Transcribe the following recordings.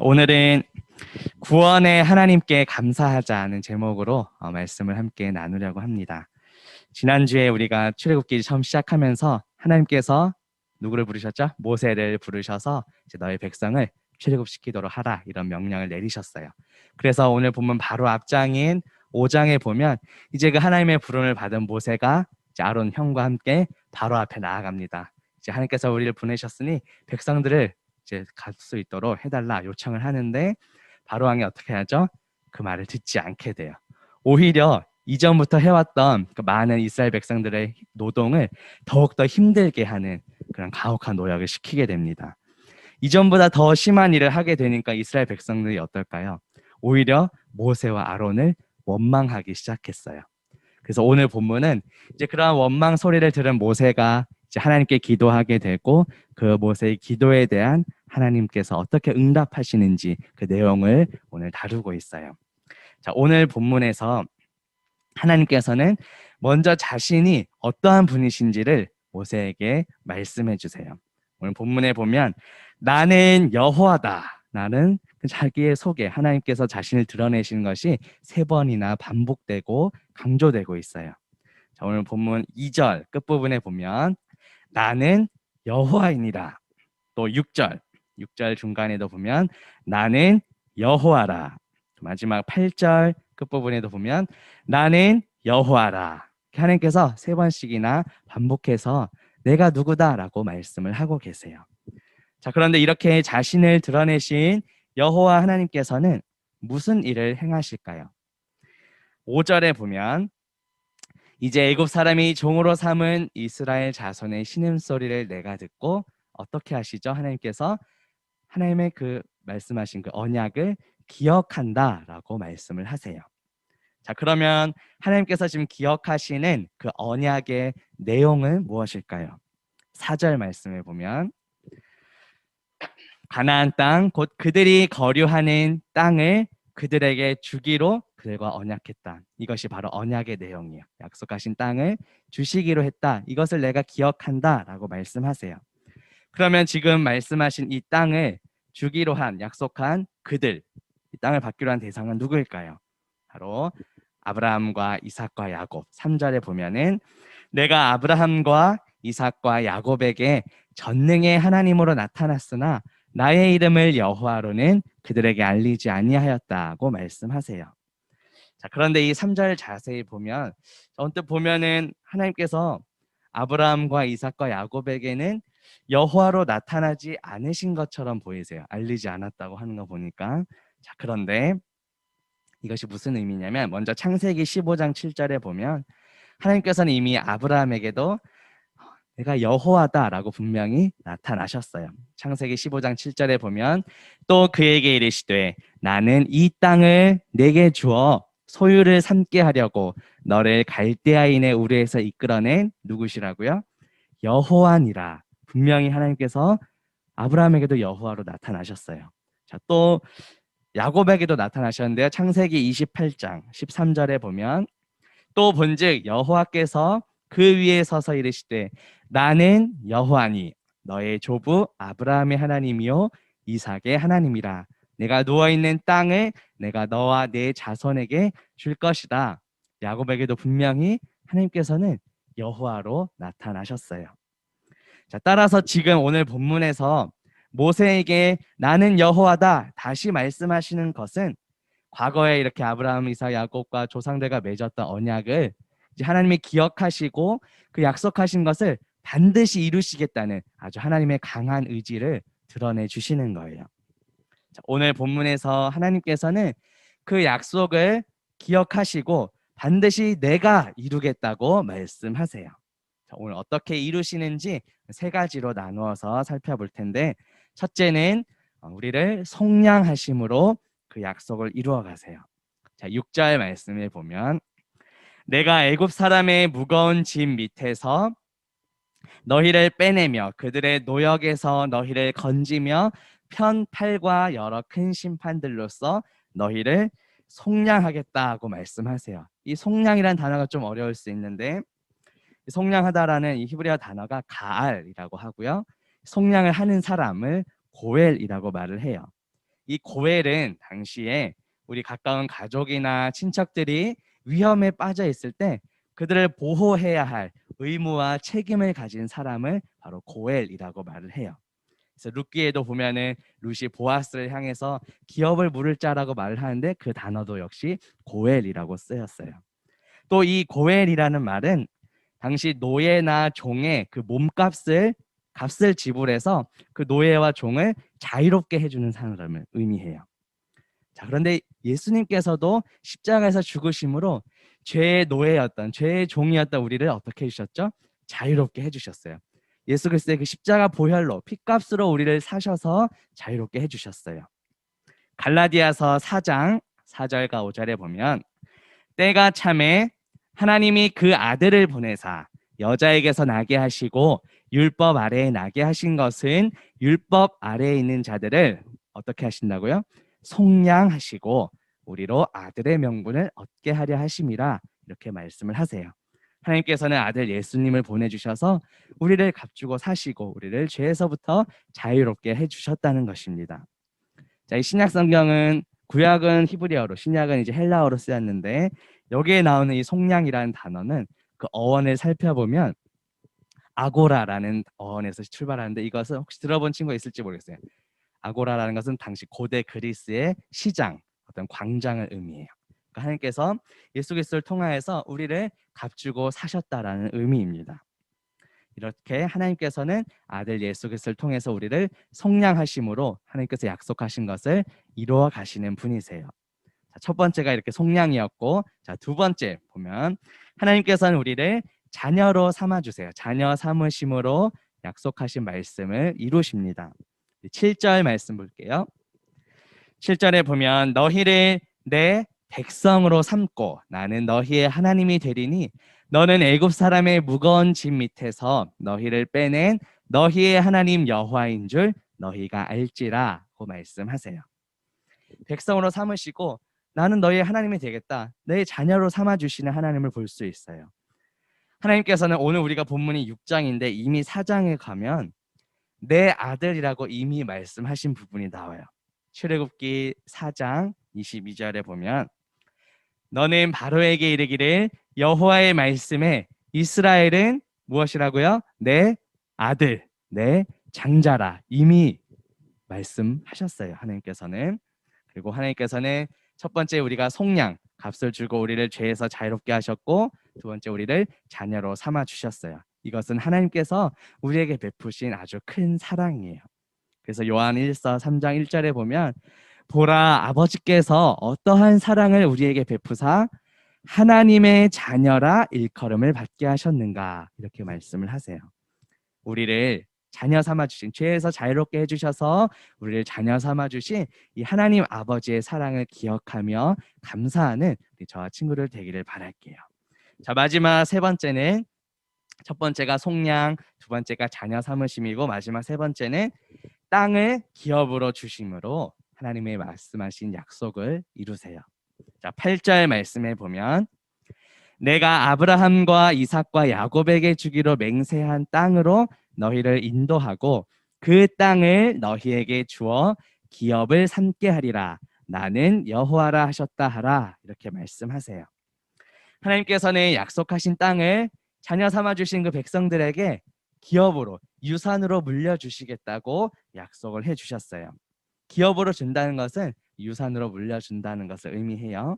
오늘은 구원의 하나님께 감사하자는 제목으로 말씀을 함께 나누려고 합니다. 지난주에 우리가 출애굽기 처음 시작하면서 하나님께서 누구를 부르셨죠? 모세를 부르셔서 이제 너희 백성을 출애굽시키도록 하라 이런 명령을 내리셨어요. 그래서 오늘 본문 바로 앞장인 5장에 보면 이제 그 하나님의 부름을 받은 모세가 이제 아론 형과 함께 바로 앞에 나아갑니다. 이제 하나님께서 우리를 보내셨으니 백성들을 이제 갈 수 있도록 해달라 요청을 하는데 바로 왕이 어떻게 하죠? 그 말을 듣지 않게 돼요. 오히려 이전부터 해왔던 그 많은 이스라엘 백성들의 노동을 더욱더 힘들게 하는 그런 가혹한 노역을 시키게 됩니다. 이전보다 더 심한 일을 하게 되니까 이스라엘 백성들이 어떨까요? 오히려 모세와 아론을 원망하기 시작했어요. 그래서 오늘 본문은 이제 그러한 원망 소리를 들은 모세가 이제 하나님께 기도하게 되고 그 모세의 기도에 대한 하나님께서 어떻게 응답하시는지 그 내용을 오늘 다루고 있어요. 자, 오늘 본문에서 하나님께서는 먼저 자신이 어떠한 분이신지를 모세에게 말씀해 주세요. 오늘 본문에 보면 나는 여호와다. 나는 자기의 속에 하나님께서 자신을 드러내시는 것이 3번이나 반복되고 강조되고 있어요. 자, 오늘 본문 2절 끝부분에 보면 나는 여호와이니라. 또 6절 중간에도 보면 나는 여호와라. 마지막 8절 끝부분에도 보면 나는 여호와라. 하나님께서 3번씩이나 반복해서 내가 누구다라고 말씀을 하고 계세요. 자, 그런데 이렇게 자신을 드러내신 여호와 하나님께서는 무슨 일을 행하실까요? 5절에 보면 이제 애굽 사람이 종으로 삼은 이스라엘 자손의 신음소리를 내가 듣고 어떻게 하시죠? 하나님께서 하나님의 그 말씀하신 그 언약을 기억한다라고 말씀을 하세요. 자, 그러면 하나님께서 지금 기억하시는 그 언약의 내용은 무엇일까요? 4절 말씀을 보면 가나안 땅 곧 그들이 거류하는 땅을 그들에게 주기로 그들과 언약했다. 이것이 바로 언약의 내용이에요. 약속하신 땅을 주시기로 했다. 이것을 내가 기억한다라고 말씀하세요. 그러면 지금 말씀하신 이 땅을 주기로 한 약속한 그들, 이 땅을 받기로 한 대상은 누구일까요? 바로 아브라함과 이삭과 야곱. 3절에 보면은 내가 아브라함과 이삭과 야곱에게 전능의 하나님으로 나타났으나 나의 이름을 여호와로는 그들에게 알리지 아니하였다고 말씀하세요. 자, 그런데 이 3절 자세히 보면 언뜻 보면은 하나님께서 아브라함과 이삭과 야곱에게는 여호와로 나타나지 않으신 것처럼 보이세요. 알리지 않았다고 하는 거 보니까. 자, 그런데 이것이 무슨 의미냐면 먼저 창세기 15장 7절에 보면 하나님께서는 이미 아브라함에게도 내가 여호와다라고 분명히 나타나셨어요. 창세기 15장 7절에 보면 또 그에게 이르시되 나는 이 땅을 내게 주어 소유를 삼게 하려고 너를 갈대아인의 우르에서 이끌어낸 누구시라고요? 여호와니라. 분명히 하나님께서 아브라함에게도 여호와로 나타나셨어요. 자, 또 야곱에게도 나타나셨는데요. 창세기 28장 13절에 보면 또 본즉 여호와께서 그 위에 서서 이르시되 나는 여호와니 너의 조부 아브라함의 하나님이요 이삭의 하나님이라. 내가 누워있는 땅을 내가 너와 내 자손에게 줄 것이다. 야곱에게도 분명히 하나님께서는 여호와로 나타나셨어요. 자, 따라서 지금 오늘 본문에서 모세에게 나는 여호와다 다시 말씀하시는 것은 과거에 이렇게 아브라함, 이삭, 야곱과 조상들과 맺었던 언약을 이제 하나님이 기억하시고 그 약속하신 것을 반드시 이루시겠다는 아주 하나님의 강한 의지를 드러내 주시는 거예요. 자, 오늘 본문에서 하나님께서는 그 약속을 기억하시고 반드시 내가 이루겠다고 말씀하세요. 자, 오늘 어떻게 이루시는지 3가지로 나누어서 살펴볼 텐데 첫째는 우리를 속량하심으로 그 약속을 이루어 가세요. 자, 6절 말씀을 보면 내가 애굽 사람의 무거운 짐 밑에서 너희를 빼내며 그들의 노역에서 너희를 건지며 편팔과 여러 큰 심판들로서 너희를 속량하겠다고 말씀하세요. 이 속량이라는 단어가 좀 어려울 수 있는데 속량하다라는 이 히브리어 단어가 가알이라고 하고요. 속량을 하는 사람을 고엘이라고 말을 해요. 이 고엘은 당시에 우리 가까운 가족이나 친척들이 위험에 빠져 있을 때 그들을 보호해야 할 의무와 책임을 가진 사람을 바로 고엘이라고 말을 해요. 그래서 룻기에도 보면은 룻이 보아스를 향해서 기업을 물을 자라고 말을 하는데 그 단어도 역시 고엘이라고 쓰였어요. 또 이 고엘이라는 말은 당시 노예나 종의 그 몸값을 값을 지불해서 그 노예와 종을 자유롭게 해주는 사람을 의미해요. 자, 그런데 예수님께서도 십자가에서 죽으심으로 죄의 노예였던 죄의 종이었던 우리를 어떻게 해주셨죠? 자유롭게 해주셨어요. 예수 그리스도의 그 십자가 보혈로 피값으로 우리를 사셔서 자유롭게 해주셨어요. 갈라디아서 4장 4절과 5절에 보면 때가 참에 하나님이 그 아들을 보내사 여자에게서 나게 하시고 율법 아래에 나게 하신 것은 율법 아래에 있는 자들을 어떻게 하신다고요? 속량하시고 우리로 아들의 명분을 얻게 하려 하심이라 이렇게 말씀을 하세요. 하나님께서는 아들 예수님을 보내주셔서 우리를 값주고 사시고 우리를 죄에서부터 자유롭게 해주셨다는 것입니다. 자, 이 신약 성경은 구약은 히브리어로, 신약은 이제 헬라어로 쓰였는데 여기에 나오는 이 속량이라는 단어는 그 어원을 살펴보면 아고라라는 어원에서 출발하는데 이것은 혹시 들어본 친구가 있을지 모르겠어요. 아고라라는 것은 당시 고대 그리스의 시장, 어떤 광장을 의미해요. 그러니까 하나님께서 예수 그리스도를 통하여서 우리를 값주고 사셨다라는 의미입니다. 이렇게 하나님께서는 아들 예수 그리스도를 통해서 우리를 속량하심으로 하나님께서 약속하신 것을 이루어 가시는 분이세요. 자, 첫 번째가 이렇게 속량이었고, 자, 두 번째 보면 하나님께서는 우리를 자녀로 삼아 주세요. 자녀 삼으심으로 약속하신 말씀을 이루십니다. 7절 말씀 볼게요. 7절에 보면 너희를 내 백성으로 삼고 나는 너희의 하나님이 되리니 너는 애굽 사람의 무거운 짐 밑에서 너희를 빼낸 너희의 하나님 여호와인 줄 너희가 알지라고 말씀하세요. 백성으로 삼으시고 나는 너희의 하나님이 되겠다. 너희 자녀로 삼아 주시는 하나님을 볼 수 있어요. 하나님께서는 오늘 우리가 본문이 6장인데 이미 4장에 가면 내 아들이라고 이미 말씀하신 부분이 나와요. 출애굽기 4장 22절에 보면 너는 바로에게 이르기를 여호와의 말씀에 이스라엘은 무엇이라고요? 내 아들, 내 장자라 이미 말씀하셨어요. 하나님께서는. 그리고 하나님께서는 첫 번째 우리가 속량, 값을 주고 우리를 죄에서 자유롭게 하셨고 두 번째 우리를 자녀로 삼아 주셨어요. 이것은 하나님께서 우리에게 베푸신 아주 큰 사랑이에요. 그래서 요한 1서 3장 1절에 보면 보라 아버지께서 어떠한 사랑을 우리에게 베푸사 하나님의 자녀라 일컬음을 받게 하셨는가 이렇게 말씀을 하세요. 우리를 자녀 삼아 주신 죄에서 자유롭게 해주셔서 우리를 자녀 삼아 주신 이 하나님 아버지의 사랑을 기억하며 감사하는 우리 저와 친구들 되기를 바랄게요. 자, 마지막 세 번째는 첫 번째가 속량, 두 번째가 자녀 삼으심이고 마지막 세 번째는 땅을 기업으로 주심으로 하나님의 말씀하신 약속을 이루세요. 자, 8절 말씀에 보면 내가 아브라함과 이삭과 야곱에게 주기로 맹세한 땅으로 너희를 인도하고 그 땅을 너희에게 주어 기업을 삼게 하리라. 나는 여호와라 하셨다 하라. 이렇게 말씀하세요. 하나님께서는 약속하신 땅을 자녀 삼아 주신 그 백성들에게 기업으로 유산으로 물려주시겠다고 약속을 해주셨어요. 기업으로 준다는 것은 유산으로 물려준다는 것을 의미해요.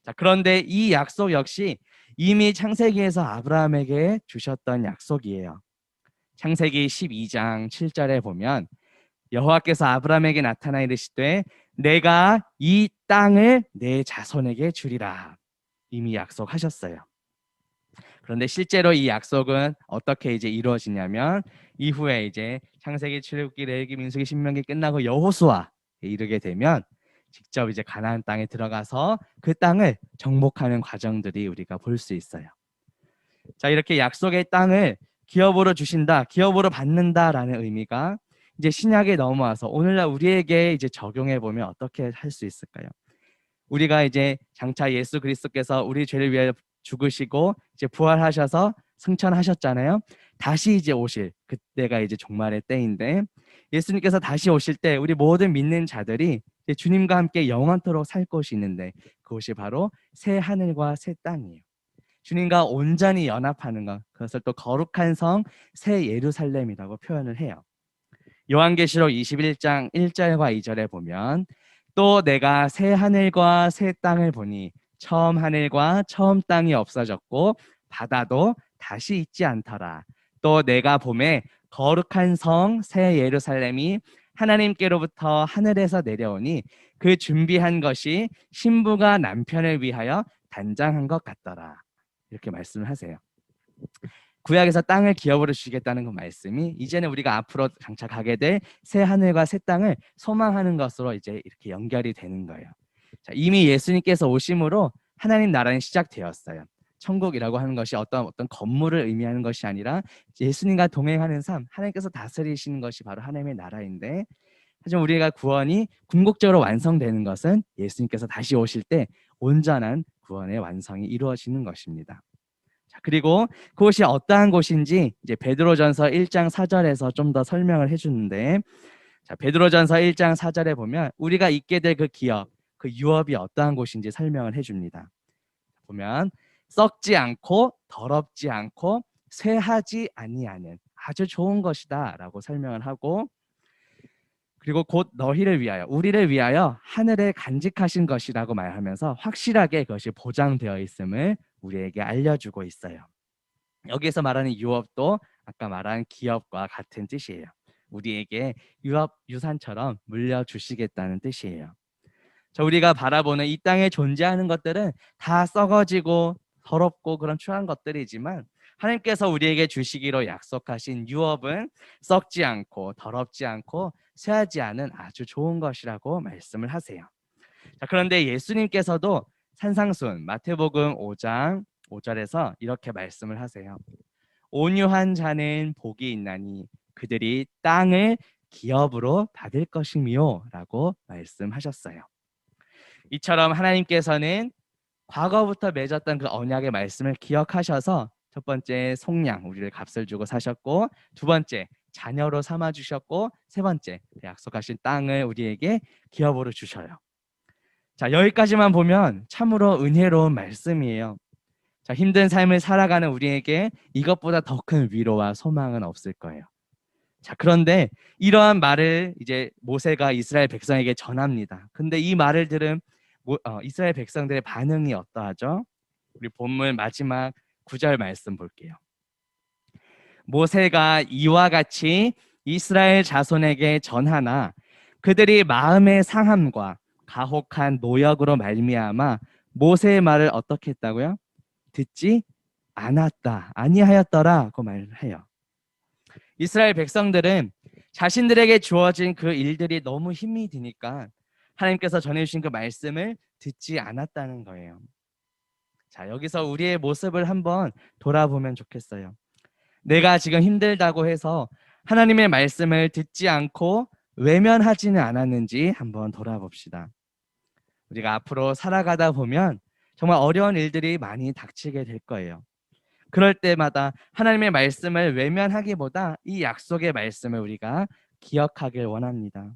자, 그런데 이 약속 역시 이미 창세기에서 아브라함에게 주셨던 약속이에요. 창세기 12장 7절에 보면 여호와께서 아브라함에게 나타나 이르시되 내가 이 땅을 내 자손에게 주리라. 이미 약속하셨어요. 그런데 실제로 이 약속은 어떻게 이제 이루어지냐면 이후에 이제 창세기, 출애굽기, 레위기, 민수기, 신명기 끝나고 여호수아에 이르게 되면 직접 이제 가나안 땅에 들어가서 그 땅을 정복하는 과정들이 우리가 볼 수 있어요. 자, 이렇게 약속의 땅을 기업으로 주신다, 기업으로 받는다라는 의미가 이제 신약에 넘어와서 오늘날 우리에게 이제 적용해 보면 어떻게 할 수 있을까요? 우리가 이제 장차 예수 그리스도께서 우리 죄를 위하여 죽으시고 이제 부활하셔서 승천하셨잖아요. 다시 이제 오실 그때가 이제 종말의 때인데 예수님께서 다시 오실 때 우리 모든 믿는 자들이 이제 주님과 함께 영원토록 살 곳이 있는데 그곳이 바로 새 하늘과 새 땅이에요. 주님과 온전히 연합하는 것, 그것을 또 거룩한 성 새 예루살렘이라고 표현을 해요. 요한계시록 21장 1절과 2절에 보면 또 내가 새 하늘과 새 땅을 보니 처음 하늘과 처음 땅이 없어졌고 바다도 다시 있지 않더라. 또 내가 보매 거룩한 성 새 예루살렘이 하나님께로부터 하늘에서 내려오니 그 준비한 것이 신부가 남편을 위하여 단장한 것 같더라. 이렇게 말씀을 하세요. 구약에서 땅을 기업으로 주시겠다는 그 말씀이 이제는 우리가 앞으로 장차 가게 될 새 하늘과 새 땅을 소망하는 것으로 이제 이렇게 연결이 되는 거예요. 자, 이미 예수님께서 오심으로 하나님 나라는 시작되었어요. 천국이라고 하는 것이 어떤 건물을 의미하는 것이 아니라 예수님과 동행하는 삶, 하나님께서 다스리시는 것이 바로 하나님의 나라인데, 하지만 우리가 구원이 궁극적으로 완성되는 것은 예수님께서 다시 오실 때 온전한 구원의 완성이 이루어지는 것입니다. 자, 그리고 그곳이 어떠한 곳인지 이제 베드로전서 1장 4절에서 좀 더 설명을 해주는데, 자, 베드로전서 1장 4절에 보면 우리가 있게 될 그 기업, 그 유업이 어떠한 곳인지 설명을 해줍니다. 보면 썩지 않고 더럽지 않고 쇠하지 아니하는 아주 좋은 것이다라고 설명을 하고, 그리고 곧 너희를 위하여, 우리를 위하여 하늘에 간직하신 것이라고 말하면서 확실하게 그것이 보장되어 있음을 우리에게 알려주고 있어요. 여기에서 말하는 유업도 아까 말한 기업과 같은 뜻이에요. 우리에게 유업 유산처럼 물려주시겠다는 뜻이에요. 자, 우리가 바라보는 이 땅에 존재하는 것들은 다 썩어지고 더럽고 그런 추한 것들이지만 하나님께서 우리에게 주시기로 약속하신 유업은 썩지 않고 더럽지 않고 쇠하지 않은 아주 좋은 것이라고 말씀을 하세요. 자, 그런데 예수님께서도 산상순 마태복음 5장 5절에서 이렇게 말씀을 하세요. 온유한 자는 복이 있나니 그들이 땅을 기업으로 받을 것이미요 라고 말씀하셨어요. 이처럼 하나님께서는 과거부터 맺었던 그 언약의 말씀을 기억하셔서 첫 번째 속량, 우리를 값을 주고 사셨고, 두 번째 자녀로 삼아 주셨고, 세 번째 약속하신 땅을 우리에게 기업으로 주셔요. 자, 여기까지만 보면 참으로 은혜로운 말씀이에요. 자, 힘든 삶을 살아가는 우리에게 이것보다 더 큰 위로와 소망은 없을 거예요. 자, 그런데 이러한 말을 이제 모세가 이스라엘 백성에게 전합니다. 근데 이 말을 들은 이스라엘 백성들의 반응이 어떠하죠? 우리 본문 마지막 9절 말씀 볼게요. 모세가 이와 같이 이스라엘 자손에게 전하나 그들이 마음의 상함과 가혹한 노역으로 말미암아 모세의 말을 어떻게 했다고요? 듣지 않았다, 아니하였더라고 말을 해요. 이스라엘 백성들은 자신들에게 주어진 그 일들이 너무 힘이 드니까 하나님께서 전해주신 그 말씀을 듣지 않았다는 거예요. 자, 여기서 우리의 모습을 한번 돌아보면 좋겠어요. 내가 지금 힘들다고 해서 하나님의 말씀을 듣지 않고 외면하지는 않았는지 한번 돌아봅시다. 우리가 앞으로 살아가다 보면 정말 어려운 일들이 많이 닥치게 될 거예요. 그럴 때마다 하나님의 말씀을 외면하기보다 이 약속의 말씀을 우리가 기억하길 원합니다.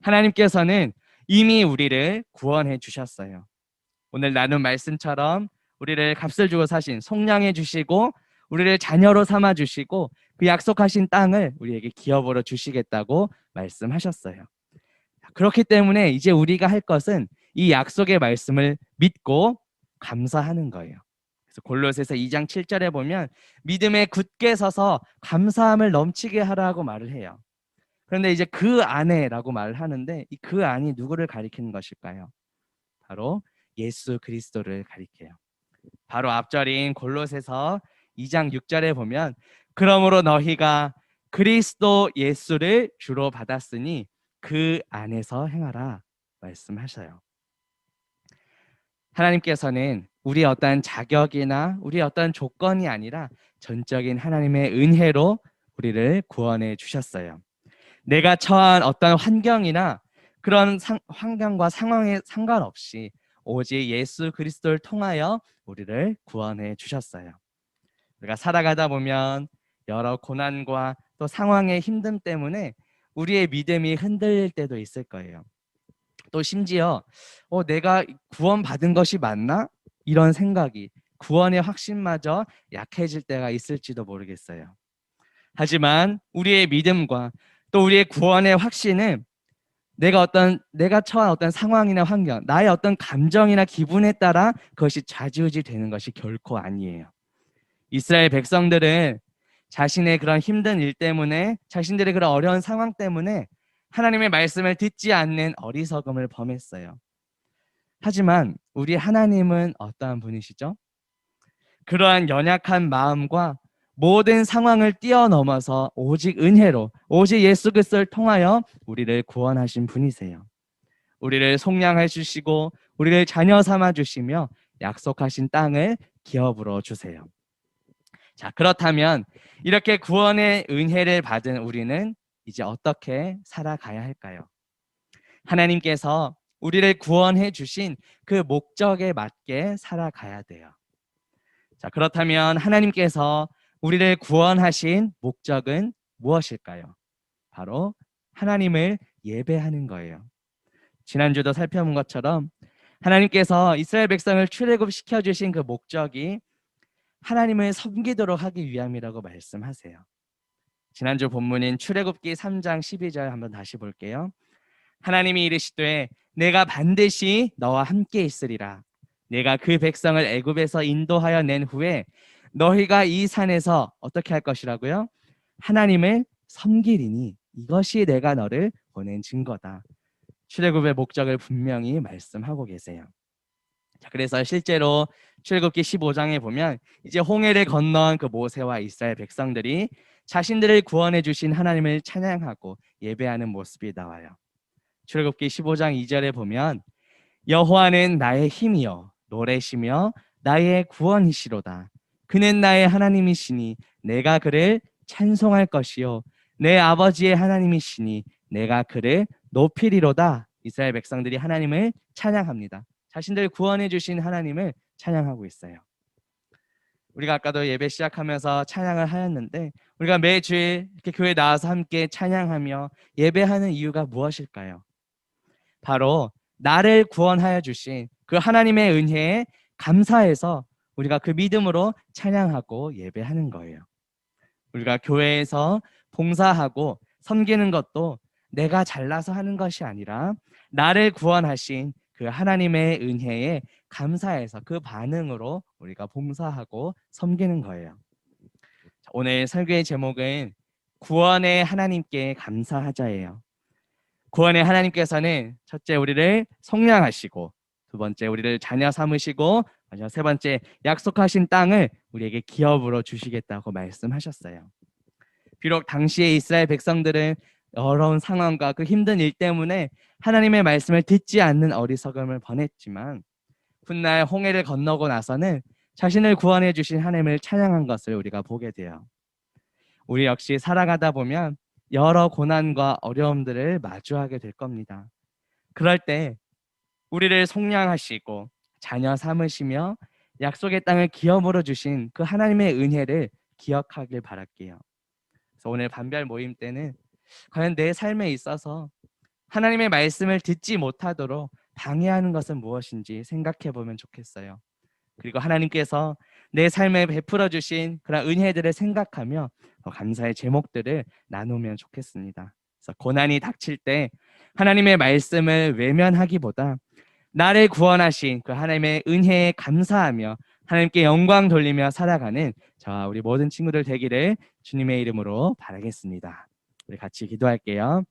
하나님께서는 이미 우리를 구원해 주셨어요. 오늘 나눈 말씀처럼 우리를 값을 주고 사신, 속량해 주시고 우리를 자녀로 삼아 주시고 그 약속하신 땅을 우리에게 기업으로 주시겠다고 말씀하셨어요. 그렇기 때문에 이제 우리가 할 것은 이 약속의 말씀을 믿고 감사하는 거예요. 그래서 골로새서 2장 7절에 보면 믿음에 굳게 서서 감사함을 넘치게 하라고 말을 해요. 그런데 이제 그 안에라고 말을 하는데 이 그 안이 누구를 가리키는 것일까요? 바로 예수 그리스도를 가리켜요. 바로 앞절인 골로새서 2장 6절에 보면 그러므로 너희가 그리스도 예수를 주로 받았으니 그 안에서 행하라 말씀하셔요. 하나님께서는 우리의 어떠한 자격이나 우리의 어떠한 조건이 아니라 전적인 하나님의 은혜로 우리를 구원해 주셨어요. 내가 처한 어떤 환경이나 그런 환경과 상황에 상관없이 오직 예수 그리스도를 통하여 우리를 구원해 주셨어요. 우리가 살아가다 보면 여러 고난과 또 상황의 힘듦 때문에 우리의 믿음이 흔들릴 때도 있을 거예요. 또 심지어 내가 구원받은 것이 맞나? 이런 생각이, 구원의 확신마저 약해질 때가 있을지도 모르겠어요. 하지만 우리의 믿음과 또 우리의 구원의 확신은 내가 처한 어떤 상황이나 환경, 나의 어떤 감정이나 기분에 따라 그것이 좌지우지 되는 것이 결코 아니에요. 이스라엘 백성들은 자신의 그런 힘든 일 때문에, 자신들의 그런 어려운 상황 때문에 하나님의 말씀을 듣지 않는 어리석음을 범했어요. 하지만 우리 하나님은 어떠한 분이시죠? 그러한 연약한 마음과 모든 상황을 뛰어넘어서 오직 은혜로, 오직 예수 그리스도를 통하여 우리를 구원하신 분이세요. 우리를 속량해 주시고 우리를 자녀 삼아 주시며 약속하신 땅을 기업으로 주세요. 자, 그렇다면 이렇게 구원의 은혜를 받은 우리는 이제 어떻게 살아가야 할까요? 하나님께서 우리를 구원해 주신 그 목적에 맞게 살아가야 돼요. 자, 그렇다면 하나님께서 우리를 구원하신 목적은 무엇일까요? 바로 하나님을 예배하는 거예요. 지난주도 살펴본 것처럼 하나님께서 이스라엘 백성을 출애굽시켜 주신 그 목적이 하나님을 섬기도록 하기 위함이라고 말씀하세요. 지난주 본문인 출애굽기 3장 12절 한번 다시 볼게요. 하나님이 이르시되 내가 반드시 너와 함께 있으리라. 내가 그 백성을 애굽에서 인도하여 낸 후에 너희가 이 산에서 어떻게 할 것이라고요? 하나님을 섬기리니 이것이 내가 너를 보낸 증거다. 출애굽의 목적을 분명히 말씀하고 계세요. 자, 그래서 실제로 출애굽기 15장에 보면 이제 홍해를 건너온 그 모세와 이스라엘 백성들이 자신들을 구원해 주신 하나님을 찬양하고 예배하는 모습이 나와요. 출애굽기 15장 2절에 보면 여호와는 나의 힘이요 노래시며 나의 구원이시로다. 그는 나의 하나님이시니 내가 그를 찬송할 것이요 내 아버지의 하나님이시니 내가 그를 높이리로다. 이스라엘 백성들이 하나님을 찬양합니다. 자신들 구원해 주신 하나님을 찬양하고 있어요. 우리가 아까도 예배 시작하면서 찬양을 하였는데 우리가 매주일 이렇게 교회 나와서 함께 찬양하며 예배하는 이유가 무엇일까요? 바로 나를 구원하여 주신 그 하나님의 은혜에 감사해서 우리가 그 믿음으로 찬양하고 예배하는 거예요. 우리가 교회에서 봉사하고 섬기는 것도 내가 잘나서 하는 것이 아니라 나를 구원하신 그 하나님의 은혜에 감사해서 그 반응으로 우리가 봉사하고 섬기는 거예요. 오늘 설교의 제목은 구원의 하나님께 감사하자예요. 구원의 하나님께서는 첫째 우리를 속량하시고, 두 번째 우리를 자녀 삼으시고, 마지막 세 번째 약속하신 땅을 우리에게 기업으로 주시겠다고 말씀하셨어요. 비록 당시의 이스라엘 백성들은 어려운 상황과 그 힘든 일 때문에 하나님의 말씀을 듣지 않는 어리석음을 범했지만 훗날 홍해를 건너고 나서는 자신을 구원해 주신 하나님을 찬양한 것을 우리가 보게 돼요. 우리 역시 살아가다 보면 여러 고난과 어려움들을 마주하게 될 겁니다. 그럴 때 우리를 속량하시고 자녀 삼으시며 약속의 땅을 기업으로 주신 그 하나님의 은혜를 기억하길 바랄게요. 그래서 오늘 반별 모임 때는 과연 내 삶에 있어서 하나님의 말씀을 듣지 못하도록 방해하는 것은 무엇인지 생각해 보면 좋겠어요. 그리고 하나님께서 내 삶에 베풀어 주신 그런 은혜들을 생각하며 감사의 제목들을 나누면 좋겠습니다. 그래서 고난이 닥칠 때 하나님의 말씀을 외면하기보다 나를 구원하신 그 하나님의 은혜에 감사하며 하나님께 영광 돌리며 살아가는 저와 우리 모든 친구들 되기를 주님의 이름으로 바라겠습니다. 우리 같이 기도할게요.